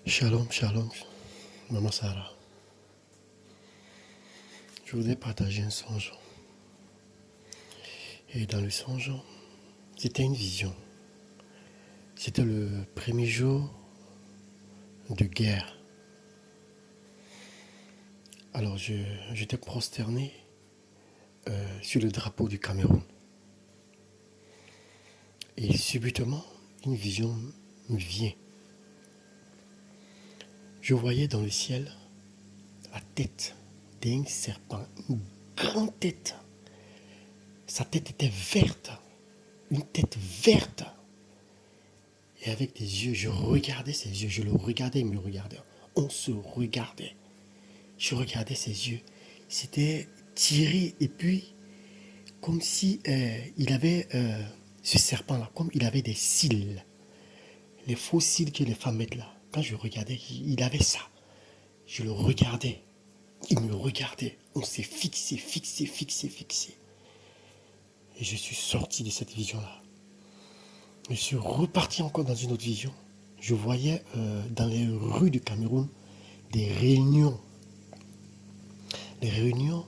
Shalom, shalom, Maman Sarah. Je voudrais partager un songe. Et dans le songe, c'était une vision. C'était le premier jour de guerre. Alors j'étais prosterné sur le drapeau du Cameroun. Et subitement, une vision me vient. Je voyais dans le ciel la tête d'un serpent, une grande tête. Sa tête était verte, une tête verte. Et avec des yeux, je regardais ses yeux, je le regardais, il me regardait. On se regardait. Je regardais ses yeux. C'était tiré et puis comme si il avait ce serpent-là, comme il avait des cils. Les faux cils que les femmes mettent là. Quand je regardais, il avait ça. Je le regardais. Il me regardait. On s'est fixé, fixé, fixé, fixé. Et je suis sorti de cette vision-là. Je suis reparti encore dans une autre vision. Je voyais dans les rues du Cameroun des réunions. Les réunions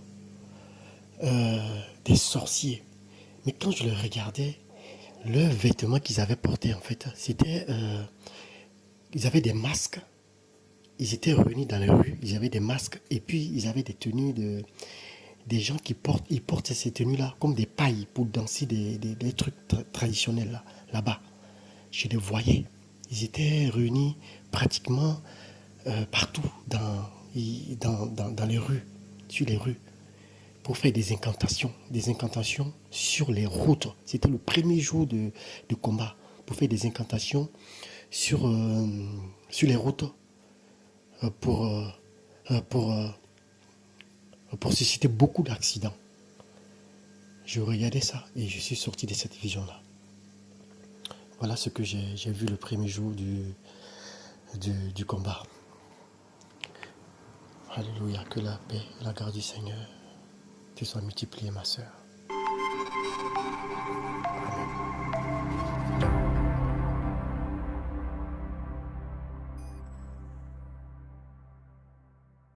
des sorciers. Mais quand je les regardais, leurs vêtements qu'ils avaient portés, en fait, c'était... ils avaient des masques. Ils étaient réunis dans les rues. Ils avaient des masques. Et puis, ils avaient des tenues de... Des gens qui portent... Ils portent ces tenues-là comme des pailles pour danser des trucs traditionnels là-bas. Je les voyais. Ils étaient réunis pratiquement partout dans les rues, sur les rues, pour faire des incantations sur les routes. C'était le premier jour de combat, pour faire des incantations sur les routes, pour, pour susciter beaucoup d'accidents. Je regardais ça et je suis sorti de cette vision-là. Voilà ce que j'ai vu le premier jour du combat. Alléluia, que la paix et la grâce du Seigneur te soient multipliées, ma sœur.